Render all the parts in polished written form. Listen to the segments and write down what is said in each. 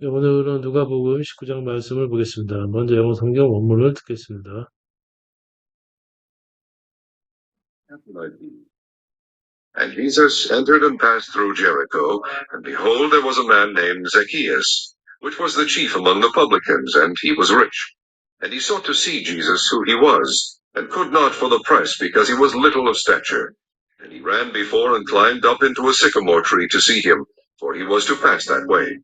네, 오늘은 누가복음 19장 말씀을 보겠습니다. 먼저 영어 성경 원문을 듣겠습니다. And Jesus entered and passed through Jericho, and behold, there was a man named Zacchaeus, which was the chief among the publicans, and he was rich. And he sought to see Jesus who he was, and could not for the press, because he was little of stature. And he ran before and climbed up into a sycamore tree to see him, for he was to pass that way.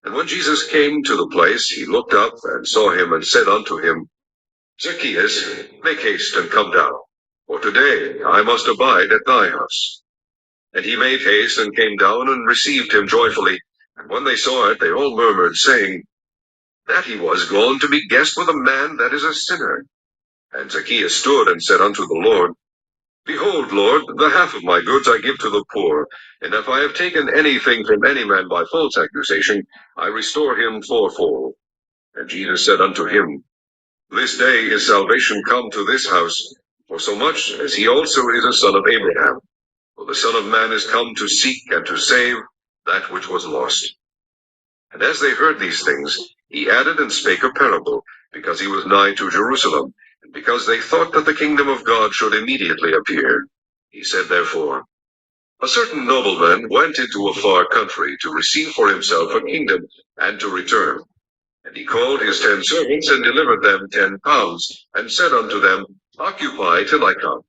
And when Jesus came to the place, he looked up and saw him, and said unto him, Zacchaeus, make haste and come down, for today I must abide at thy house. And he made haste and came down and received him joyfully. And when they saw it, they all murmured, saying, that he was gone to be guest with a man that is a sinner. And Zacchaeus stood and said unto the Lord, Behold, Lord, the half of my goods I give to the poor, and if I have taken anything from any man by false accusation, I restore him fourfold. And Jesus said unto him, This day is salvation come to this house, for so much as he also is a son of Abraham. For the Son of Man is come to seek and to save that which was lost. And as they heard these things, he added and spake a parable, because he was nigh to Jerusalem, and because they thought that the kingdom of God should immediately appear. He said therefore, A certain nobleman went into a far country to receive for himself a kingdom, and to return. And he called his 10 servants, and delivered them 10 pounds, and said unto them, Occupy till I come.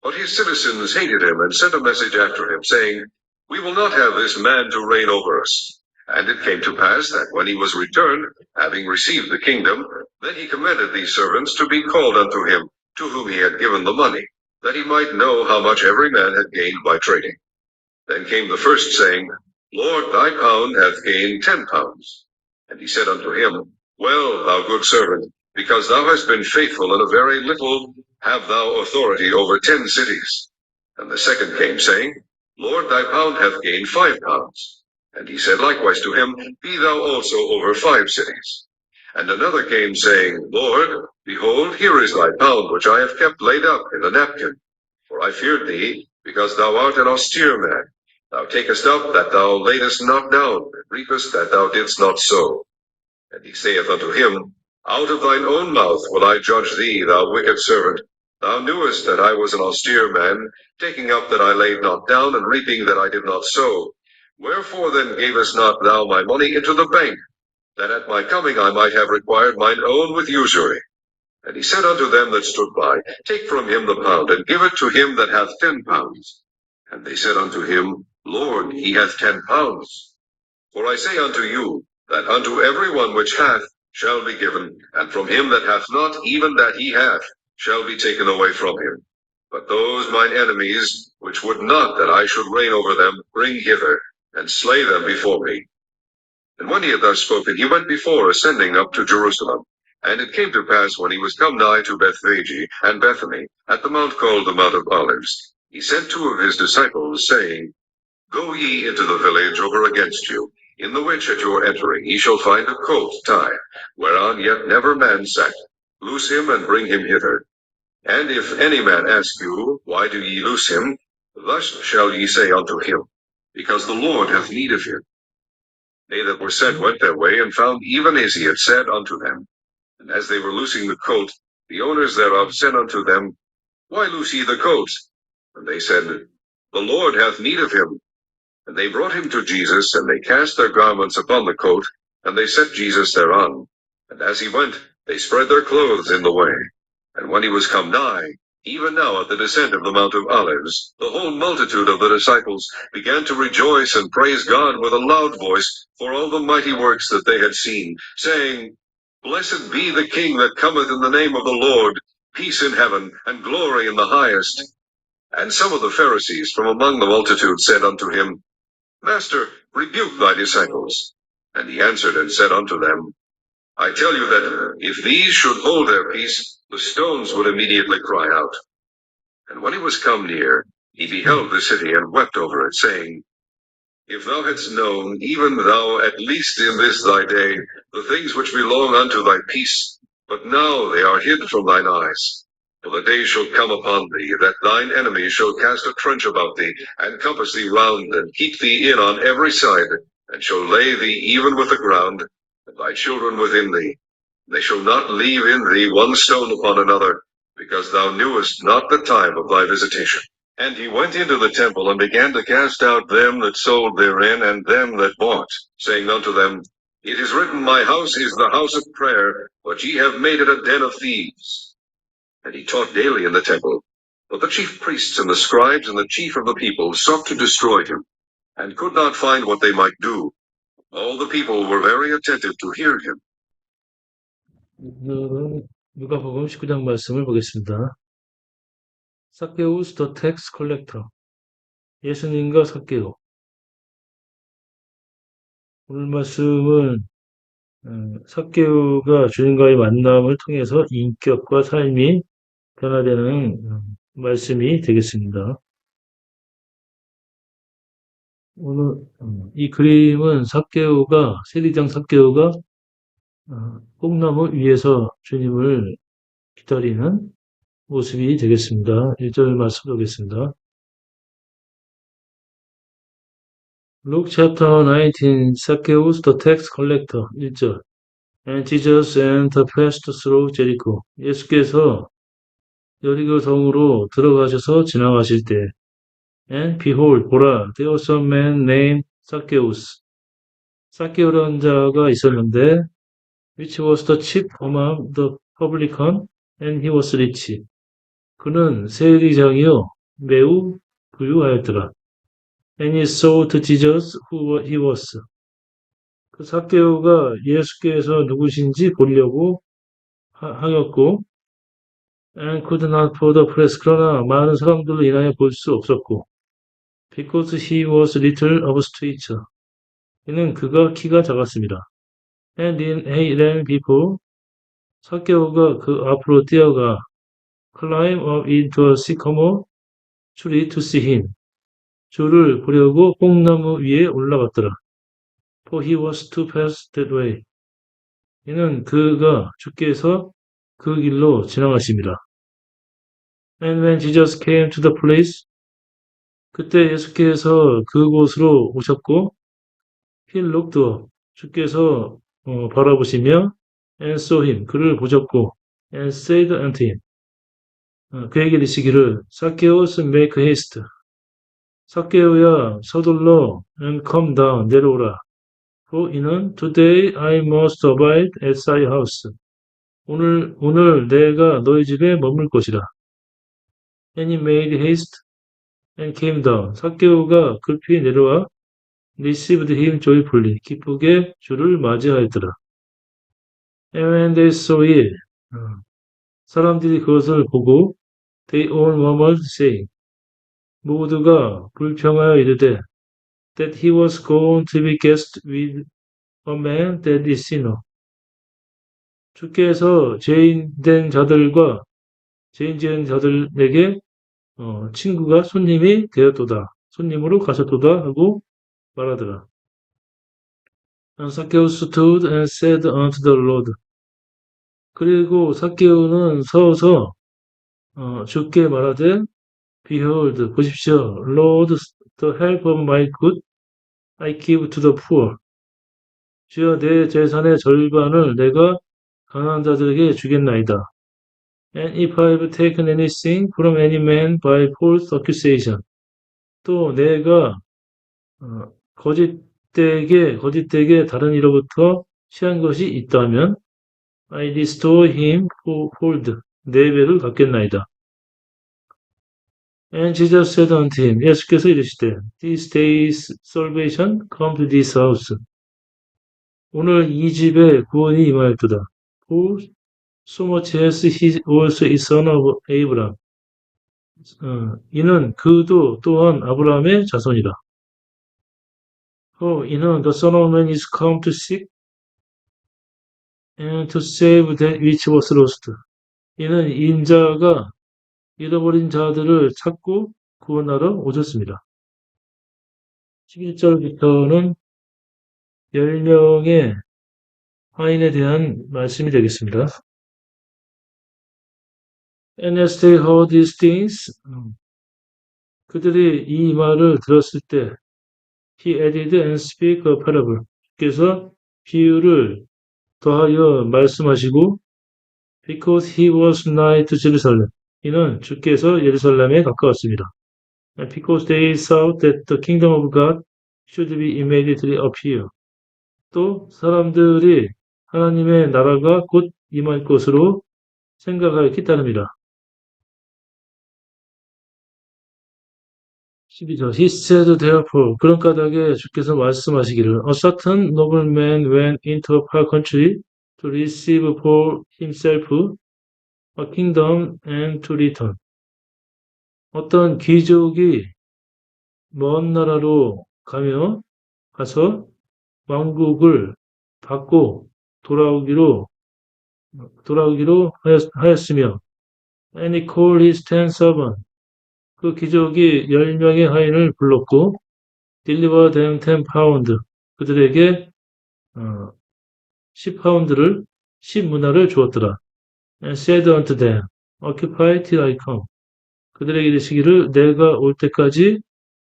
But his citizens hated him, and sent a message after him, saying, We will not have this man to reign over us. And it came to pass that when he was returned, having received the kingdom, then he commanded these servants to be called unto him, to whom he had given the money, that he might know how much every man had gained by trading. Then came the first, saying, Lord, thy pound hath gained 10 pounds. And he said unto him, Well, thou good servant, because thou hast been faithful in a very little, have thou authority over 10 cities. And the second came, saying, Lord, thy pound hath gained 5 pounds. And he said likewise to him, Be thou also over 5 cities. And another came, saying, Lord, behold, here is thy pound, which I have kept laid up in a napkin. For I feared thee, because thou art an austere man. Thou takest up that thou laidest not down, and reapest that thou didst not sow. And he saith unto him, Out of thine own mouth will I judge thee, thou wicked servant. Thou knewest that I was an austere man, taking up that I laid not down, and reaping that I did not sow. Wherefore then gavest not thou my money into the bank, that at my coming I might have required mine own with usury? And he said unto them that stood by, Take from him the pound, and give it to him that hath 10 pounds. And they said unto him, Lord, he hath 10 pounds. For I say unto you, that unto every one which hath shall be given, and from him that hath not, even that he hath, shall be taken away from him. But those mine enemies, which would not that I should reign over them, bring hither, and slay them before me. And when he had thus spoken, he went before, ascending up to Jerusalem. And it came to pass, when he was come nigh to Bethphage and Bethany, at the mount called the Mount of Olives, he sent 2 of his disciples, saying, Go ye into the village over against you, in the which at your entering ye shall find a colt tied, whereon yet never man sat. Loose him, and bring him hither. And if any man ask you, Why do ye loose him? Thus shall ye say unto him, Because the Lord hath need of him. They that were sent went their way, and found even as he had said unto them. And as they were loosing the colt, the owners thereof said unto them, Why loose ye the colt? And they said, The Lord hath need of him. And they brought him to Jesus, and they cast their garments upon the colt, and they set Jesus thereon. And as he went, they spread their clothes in the way. And when he was come nigh, even now at the descent of the Mount of Olives, the whole multitude of the disciples began to rejoice and praise God with a loud voice for all the mighty works that they had seen, saying, Blessed be the King that cometh in the name of the Lord, peace in heaven, and glory in the highest. And some of the Pharisees from among the multitude said unto him, Master, rebuke thy disciples. And he answered and said unto them, I tell you that if these should hold their peace, the stones would immediately cry out. And when he was come near, he beheld the city, and wept over it, saying, If thou hadst known, even thou at least in this thy day, the things which belong unto thy peace, but now they are hid from thine eyes. For the day shall come upon thee, that thine enemies shall cast a trench about thee, and compass thee round, and keep thee in on every side, and shall lay thee even with the ground, and thy children within thee. They shall not leave in thee one stone upon another, because thou knewest not the time of thy visitation. And he went into the temple, and began to cast out them that sold therein, and them that bought, saying unto them, It is written, My house is the house of prayer, but ye have made it a den of thieves. And he taught daily in the temple. But the chief priests and the scribes and the chief of the people sought to destroy him, and could not find what they might do. All the people were very attentive to hear him. 오늘은 누가복음 19장 말씀을 보겠습니다. 삭개우스 더 텍스 컬렉터. 예수님과 삭개우. 오늘 말씀은 삭개우가 주님과의 만남을 통해서 인격과 삶이 변화되는 말씀이 되겠습니다. 오늘 이 그림은 세리장 삭개우가 뽕나무 위에서 주님을 기다리는 모습이 되겠습니다. 1절 말씀 보겠습니다. Luke chapter 19, Zacchaeus the tax collector, 1절. And Jesus entered passed through Jericho. 예수께서 여리고 성으로 들어가셔서 지나가실 때, And behold, 보라, there was a man named Zacchaeus. 삭개오라는 자가 있었는데, which was the chief among the publican, and he was rich. 그는 세리장이요 매우 부유하였더라. And he saw to Jesus who he was. 그 삭개오가 예수께서 누구신지 보려고 하였고, and could not for the press. 그러나 많은 사람들로 인하여 볼 수 없었고, because he was little of stature. 이는 그가 작았습니다. And he ran before. 삭개오가 그 앞으로 뛰어가 climb up into a sycamore tree to see him. 주를 보려고 뽕나무 위에 올라갔더라. For he was to pass that way. 이는 주께서 그 길로 지나가십니다. And when Jesus came to the place, 그때 예수께서 그곳으로 오셨고, he looked up, 주께서 바라보시며, and saw him, 그를 보셨고, and said unto him, 그에게 이르시기를, Zacchaeus, make haste. 삭개오야, 서둘러, and come down, 내려오라. For 이는 today I must abide at thy house. 오늘 내가 너희 집에 머물 것이라. And he made haste and came down. 삭개오가 급히 내려와 received him joyfully. 기쁘게 주를 맞이하였더라. And when they saw it, 사람들이 그것을 보고 they all murmured saying, 모두가 불평하여 이르되 that he was going to be guest with a man that is sinner. 주께서 죄인 지은 자들에게 친구가 손님이 되었도다. 손님으로 가셨도다 하고 말하더라. And Zacchaeus stood and said unto the Lord. 그리고 삭개오는 서서 주께 말하되 Behold, 보십시오. Lord, the help of my good I give to the poor. 주여 내 재산의 절반을 내가 가난한 자들에게 주겠나이다. And if I have taken anything from any man by false accusation, 또 내가 거짓되게 다른 이로부터 취한 것이 있다면, I restore him fourfold, 4배를 갚겠나이다. And Jesus said unto him, 예수께서 이르시되, This day's salvation come to this house. 오늘 이 집에 구원이 임하였도다. For so much as he also is son of Abraham. 이는 그도 또한 아브라함의 자손이다. 이는 the Son of Man is come to seek and to save that which was lost. 이는 인자가 잃어버린 자들을 찾고 구원하러 오셨습니다. 11절부터는 10명의 화인에 대한 말씀이 되겠습니다. And as they heard these things, 그들이 이 말을 들었을 때 he added and speak a parable. 주께서 비유를 더하여 말씀하시고 because he was nigh to Jerusalem. 이는 주께서 예루살렘에 가까웠습니다. And because they saw that the kingdom of God should be immediately appear. 또 사람들이 하나님의 나라가 곧 임할 것으로 생각하였기 따름이라. 12절. He said therefore, 그런 까닭에 주께서 말씀하시기를 A certain nobleman went into a far country to receive for himself a kingdom and to return. 어떤 귀족이 먼 나라로 가서 왕국을 받고 돌아오기로 하였으며 and he called his 10 servants. 그 귀족이 10명의 하인을 불렀고 deliver them 10 pound. 그들에게 10파운드를 10문화를 주었더라. And said unto them, occupy till I come. 그들에게 이르시기를 내가 올 때까지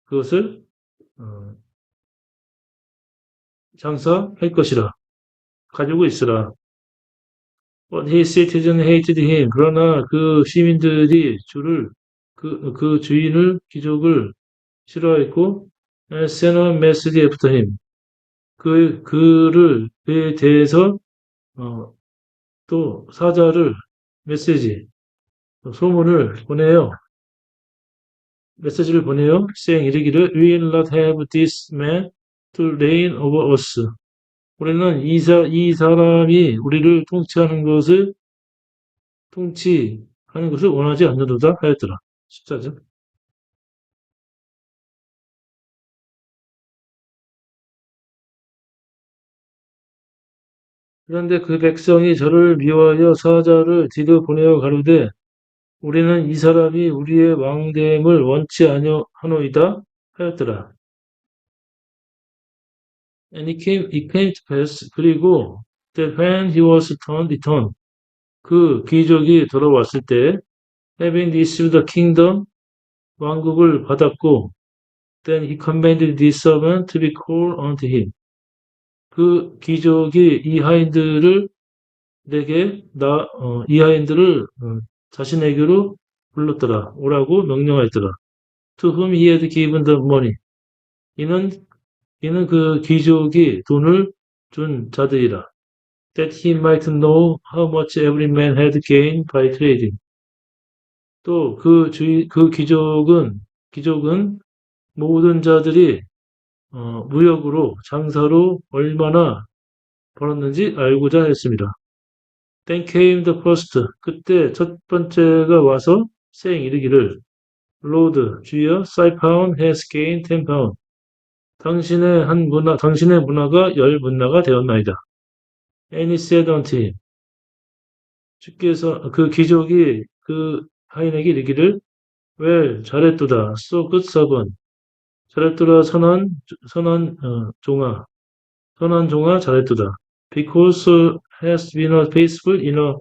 그것을 장사할 것이라. 가지고 있으라. But his citizens hated him. 그러나 그 시민들이 그 주인을, 귀족을 싫어했고, and sent a message after him. 그에 대해서, 또 사자를, 메시지를 보내요. saying 이르기를, we will not have this man to reign over us. 우리는 이 사람이 우리를 통치하는 것을 원하지 않는도다 하였더라. 14절. 그런데 그 백성이 저를 미워하여 사자를 뒤로 보내어 가로되 우리는 이 사람이 우리의 왕됨을 원치 하노이다 하였더라. And it came to pass 그리고 that when he was returned 그 귀족이 돌아왔을 때 having received the kingdom 왕국을 받았고 then he commanded his servant to be called unto him. 그 귀족이 이 하인들을 자신에게로 불렀더라. 오라고 명령하였더라. To whom he had given the money. 이는 그 귀족이 돈을 준 자들이라. That he might know how much every man had gained by trading. 또 그 귀족은 모든 자들이 무역으로 장사로 얼마나 벌었는지 알고자 했습니다. Then came the first. 그때 첫 번째가 와서 saying 이르기를 Lord, 주여, thy pound has gained 10 pound. 당신의 문화가 10문화가 되었나이다. And he said unto him. 주께서 그 귀족이 그 하인에게 이르기를 Well, 잘했도다. So good servant. 잘했도다. 선한 종아 잘했도다. Because thou hast been faithful in a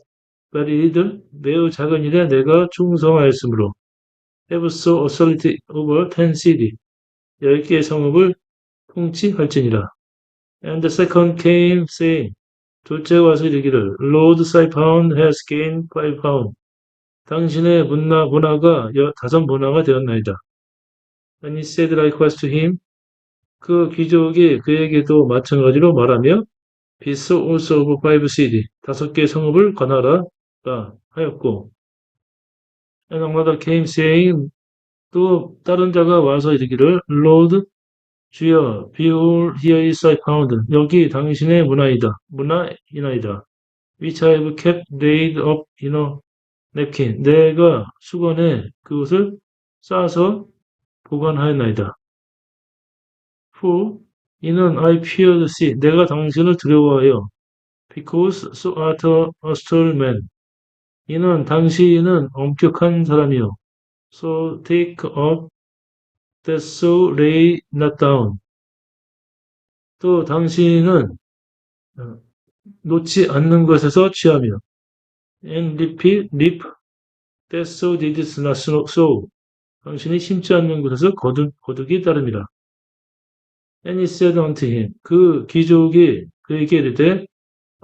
very little, 매우 작은 일에 내가 충성하였으므로 have so authority over 10 cities. 10개의 성읍을 통치할지니라. And the second came saying, 둘째가 와서 이르기를 Lord, thy pound has gained 5 pound. 당신의 문화가 5문화가 되었나이다. And he said likewise to him. 그 귀족이 그에게도 마찬가지로 말하며 Be so also of 5 cities. 5개의 성읍을 관하라 하였고 And another came saying 또 다른 자가 와서 이르기를 Lord, 주여, behold, here is thy pound. 여기 당신의 문화이나이다. Which I have kept laid up in a napkin. 내가 수건에 그것을 싸서 보관하였나이다. For 이는 I feared thee. 내가 당신을 두려워하여. Because thou art a stern man. 이는 당신은 엄격한 사람이요. So take up that so lay not down. 또 당신은 놓지 않는 것에서 취하며 and reap that so didst not sow. 당신이 심지 않는 곳에서 거두기 따름이라. And he said unto him, 그 귀족이 그에게 이르되,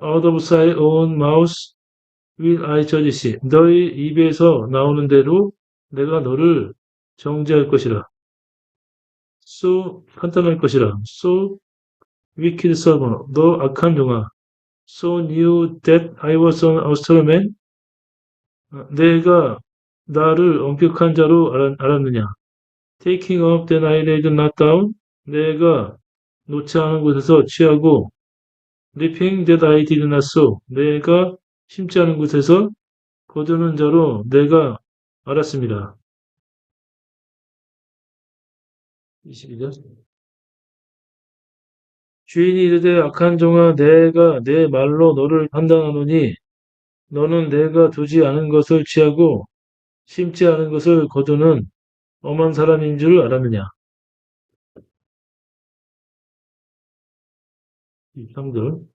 Out of thy own mouth will I judge thee. 너희 입에서 나오는 대로 내가 너를 정죄할 것이라. So 판단할 것이라. So wicked servant, 너 악한 종아. So knew that I was an austere 내가 나를 엄격한 자로 알았느냐. Taking up then I laid not down. 내가 놓지 않은 곳에서 취하고 reaping that I did not sow. 내가 심지 않은 곳에서 거두는 자로 내가 알았습니다. 22절. 주인이 이르되 악한 종아 내가 내 말로 너를 판단하노니 너는 내가 두지 않은 것을 취하고 심지 않은 것을 거두는 엄한 사람인 줄 알았느냐. 23절.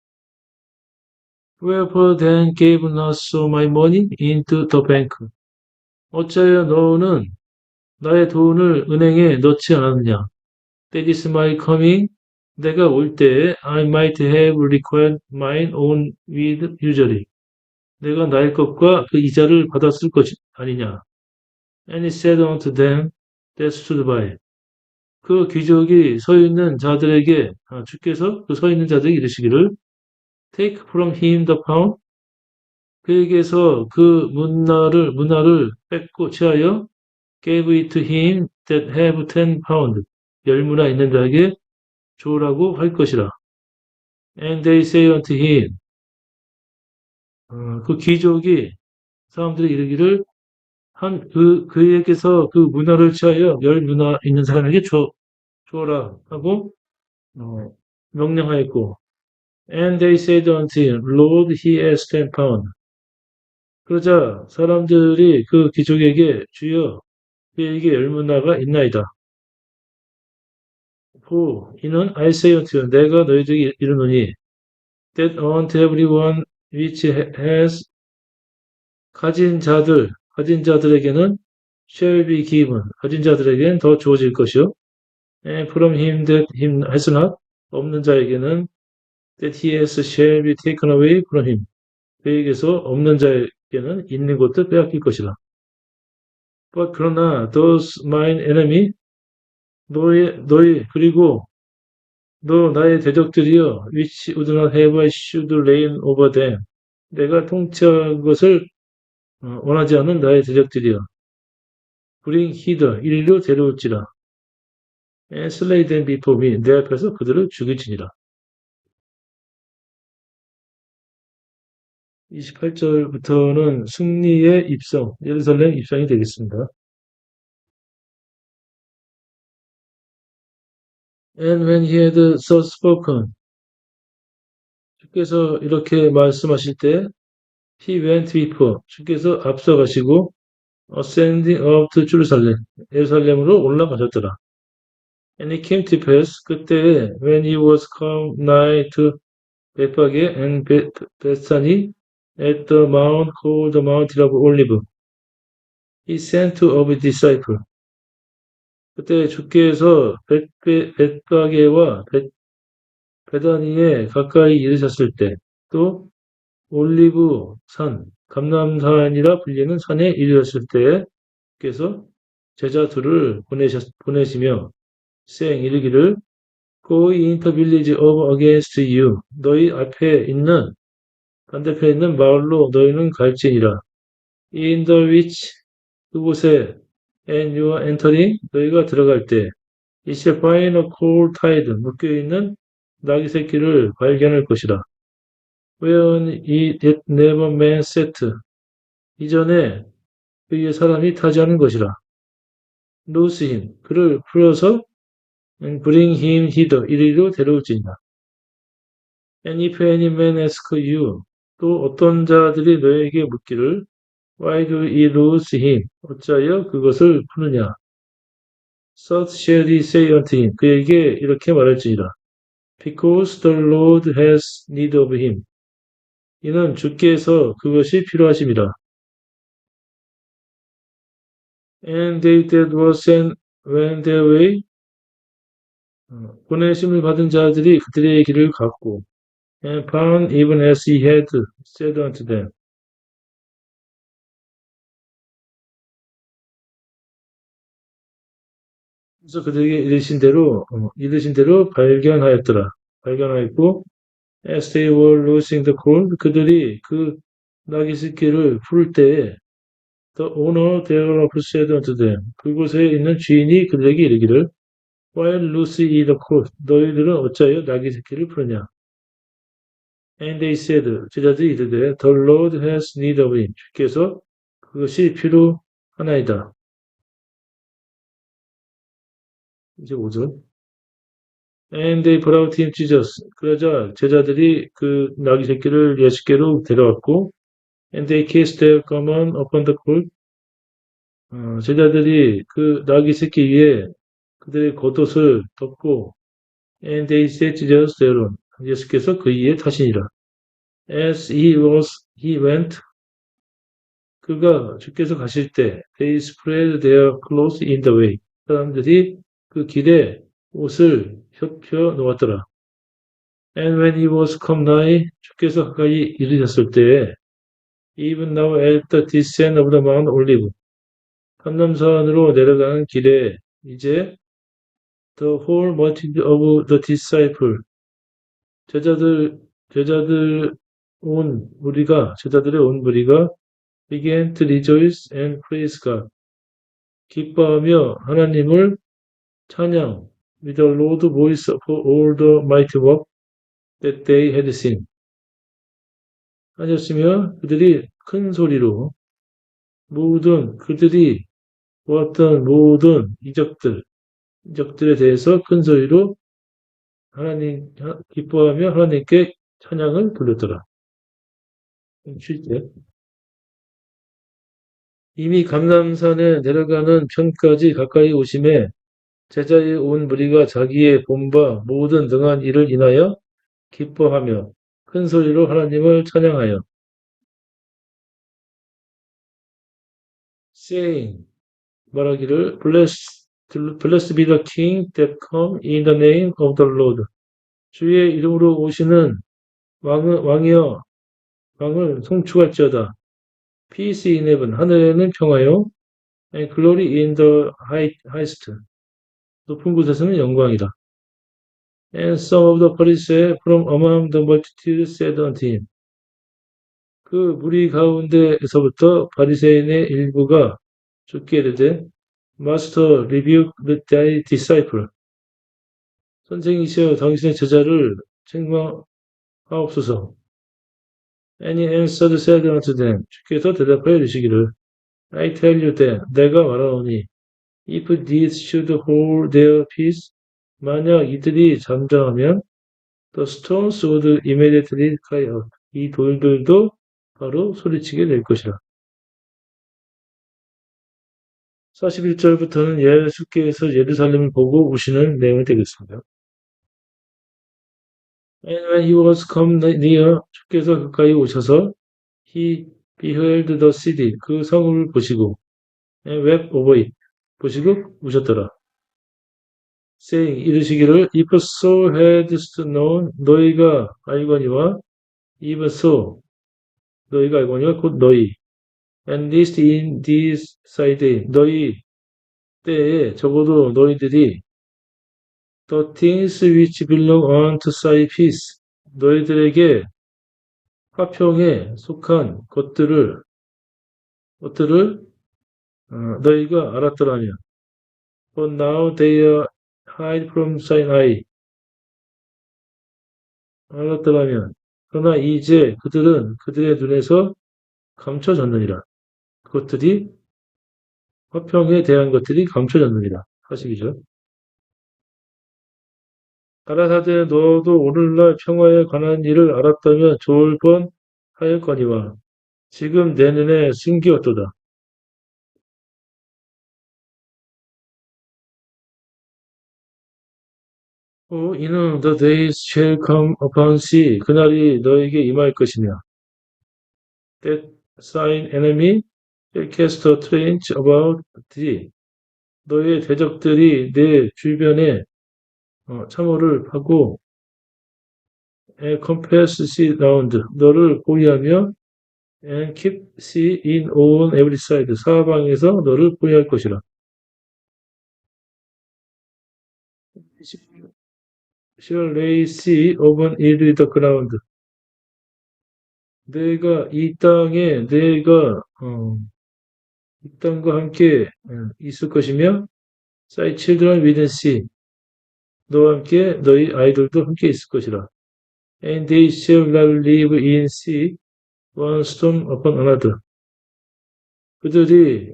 Wherefore then gave not so my money into the bank. 어찌하여 너는 나의 돈을 은행에 넣지 않았느냐. That is my coming. 내가 올 때에 I might have required mine own with usury. 내가 나의 것과 그 이자를 받았을 것이 아니냐. And he said unto them that stood by. 그 귀족이 서 있는 자들에게 주께서 그 서 있는 자들에게 이르시기를 Take from him the pound. 그에게서 그 문화를 뺏고 취하여 gave it to him that have 10 pound. 10문화 있는 자에게 주라고 할 것이라. And they say unto him. 그 귀족이 사람들이 이르기를 그에게서 그 문화를 취하여 10문화 있는 사람에게 주어라 하고 명령하였고. And they said unto him, Lord, he has 10 pound. 그러자 사람들이 그 귀족에게 주여 그에게 10문화가 있나이다. 이는 I say unto you, 내가 너희에게 이르노니 that unto everyone which has 가진 자들에게는 shall be given. 가진 자들에게는 더 주어질 것이요. And from him that him has not. 없는 자에게는 that he has shall be taken away from him. 그에게서 없는 자에게는 있는 것도 빼앗길 것이라. But 그러나 those mine enemy 너희 그리고 너 나의 대적들이여 which would not have I should reign over them. 내가 통치할 것을 원하지 않는 나의 대적들이여 bring hither 이리로 데려올지라. And slay them before me. 내 앞에서 그들을 죽일지니라. 28절부터는 승리의 입성, 예루살렘 입성이 되겠습니다. And when he had thus spoken, 주께서 이렇게 말씀하실 때, he went before, 주께서 앞서가시고, ascending up to Jerusalem, 예루살렘으로 올라가셨더라. And it came to pass, 그때 when he was come nigh to Bethphage and Bethany, at the mount called the Mount of Olives, he sent two of his disciples. 그때 주께서 벳바게와 베다니에 가까이 이르셨을 때, 또 올리브 산, 감람산이라 불리는 산에 이르렀을 때에 주께서 제자 둘을 보내시며 이르기를 Go into the village of against you. 너희 앞에 있는 반대편에 있는 마을로 너희는 갈지니라. In the which 그곳에 and you are entering 너희가 들어갈 때 it shall find a cold tide 묶여있는 나귀 새끼를 발견할 것이라. wherein it never man set 이전에 그의 사람이 타지 않은 것이라. loose him 그를 풀어서 and bring him hither 이리로 데려올지니라. And if any man ask you 또 어떤 자들이 너에게 묻기를 Why do ye loose him? 어찌하여 그것을 푸느냐? Such shall he say unto him. 그에게 이렇게 말할지니라. Because the Lord has need of him. 이는 주께서 그것이 필요하심이라. And they that were sent went their way. 보내심을 받은 자들이 그들의 길을 갔고, and found even as he had said unto them. 그래서 그들에게 이르신 대로 발견하였더라. 발견하였고, as they were loosing the cord, 그들이 그 나귀 새끼를 풀 때에 the owner thereof said unto them. 그곳에 있는 주인이 그들에게 이르기를, while loose ye the cord, 너희들은 어찌하여 나귀 새끼를 풀느냐? And they said, 제자들이 이르되, the Lord has need of him. 주께서 그것이 필요하나이다. 이제 5절. And they brought him Jesus. 그러자 제자들이 그 나귀 새끼를 예수께로 데려왔고, and they cast their garment upon the colt. 제자들이 그 나귀 새끼 위에 그들의 겉옷을 덮고, and they set Jesus thereon. 예수께서 그 위에 타시니라. As he went, 주께서 가실 때, they spread their clothes in the way. 사람들이 그 길에 옷을 펴 놓았더라. And when he was come nigh, 주께서 가까이 이르셨을 때에, even now at the descent of the Mount Olive, 감람산으로 내려가는 길에 이제 the whole multitude of the disciple, 제자들의 온 무리가 began to rejoice and praise God. 기뻐하며 하나님을 찬양, with a loud voice for all the mighty work that they had seen. 하셨으며 그들이 큰 소리로 그들이 보았던 모든 이적들에 대해서 큰 소리로 기뻐하며 하나님께 찬양을 돌렸더라. 쉴 때. 이미 감람산에 내려가는 편까지 가까이 오심에 제자의 온 무리가 자기의 본바 모든 등한 일을 인하여 기뻐하며 큰 소리로 하나님을 찬양하여 saying 말하기를 Blessed be the King that come in the name of the Lord. 주의 이름으로 오시는 왕을 송축할지어다. Peace in heaven, 하늘에는 평화요. And glory in the highest, 높은 곳에서는 영광이다. And some of the Pharisees from among the multitude said unto him. 그 무리 가운데에서부터 바리새인의 일부가 주께 이르되 Master, rebuke thy disciple. 선생이시여 당신의 제자를 책망하옵소서. And he answered said unto them. 주께서 대답하여 이르시기를 I tell you that 내가 말하노니 if these should hold their peace, 만약 이들이 잠잠하면 the stones would immediately cry out. 이 돌들도 바로 소리치게 될 것이라. 41절부터는 예수께서 예루살렘을 보고 우시는 내용이 되겠습니다. And when he was come near, 주께서 가까이 오셔서 he beheld the city, 그 성을 보시고 and wept over it, 보시고 우셨더라. saying, 이르시기를 if so hadst known, 너희가 알거니와 even so, 너희가 알거니와 곧 너희 and least in this side, 너희 때에 적어도 너희들이 the things which belong unto thy peace, 너희들에게 화평에 속한 것들을 너희가 알았더라면 but now they are hide from thine eye, 알았더라면 그러나 이제 그들은 그들의 눈에서 감춰졌느니라. 그것들이 화평에 대한 것들이 감춰졌느니라. 42절. 가라사대 너도 오늘날 평화에 관한 일을 알았다면 좋을 뻔 하였거니와 지금 내 눈에 숨기었도다. 이는 the days shall come upon thee. 그날이 너에게 임할 것이며 that thine enemy shall cast a trench about thee. 너의 대적들이 내 주변에 참호를 하고 and compass sea round 너를 보위하며 and keep sea in on every side 사방에서 너를 보위할 것이라. shall lay sea upon it the ground 내가 이 땅에 내가 이 땅과 함께 있을 것이며 thy children with sea 너와 함께 너희 아이들도 함께 있을 것이라. And they shall not live in sea one stone upon another. 그들이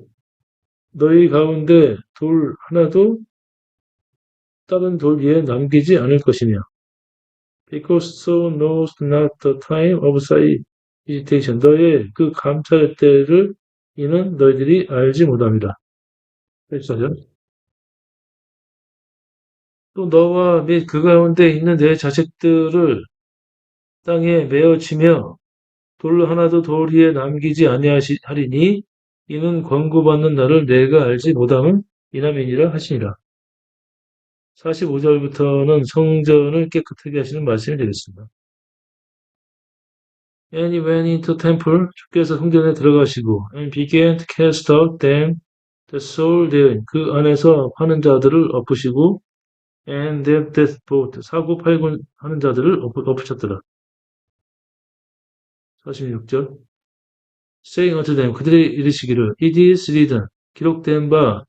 너희 가운데 돌 하나도 다른 돌 위에 남기지 않을 것이며 because thou knowest not the time of thy visitation 너의 그 감찰 때를 이는 너희들이 알지 못합니다. 14절 또 너와 및 그 가운데 있는 내 자식들을 땅에 메어치며 돌 하나도 돌 위에 남기지 아니하리니 이는 권고받는 나를 내가 알지 못함은 이남이니라 하시니라. 45절부터는 성전을 깨끗하게 하시는 말씀이 되겠습니다. And he went into temple, 주께서 성전에 들어가시고 and began to cast out them that sold therein, 그 안에서 파는 자들을 엎으시고 and them that bought, 사고 팔고 하는 자들을 엎으셨더라. 46절 saying unto them, 그들이 이르시기를 It is written, 기록된 바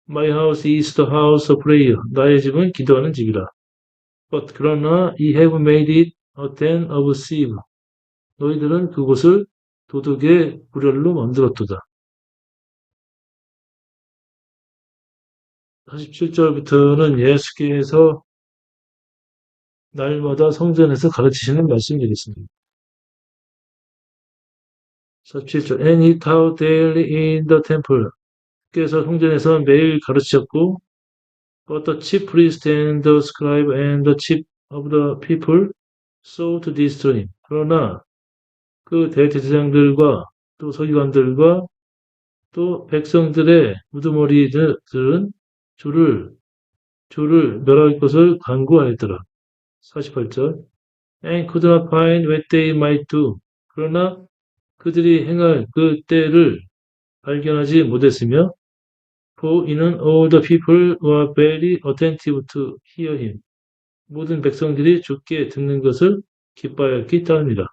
My house is the house of prayer, 나의 집은 기도하는 집이라. But 그러나 ye have made it a den of thieves, 너희들은 그곳을 도둑의 불혈로 만들었도다. 47절부터는 예수께서 날마다 성전에서 가르치시는 말씀이 되겠습니다. 47절 And he taught daily in the temple. 께서 성전에서 매일 가르치셨고 But the chief priest and the scribe and the chief of the people sought to destroy him. 그러나 그 대제사장들과 또 서기관들과 또 백성들의 우두머리들은 주를 멸할 것을 간구하였더라. 48절 And could not find what they might do. 그러나 그들이 행할 그 때를 발견하지 못했으며 For 이는 all the people were very attentive to hear him. 모든 백성들이 주께 듣는 것을 기뻐하였기 때문이다.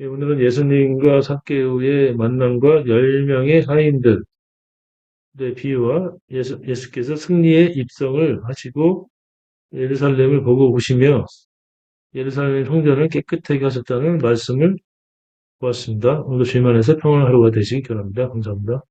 오늘은 예수님과 삭개오의 만남과 10명의 하인들의 비유와 예수께서 승리의 입성을 하시고 예루살렘을 보고 오시며 예루살렘 성전을 깨끗하게 하셨다는 말씀을 보았습니다. 오늘도 주님 안에서 평안한 하루가 되시기 바랍니다. 감사합니다.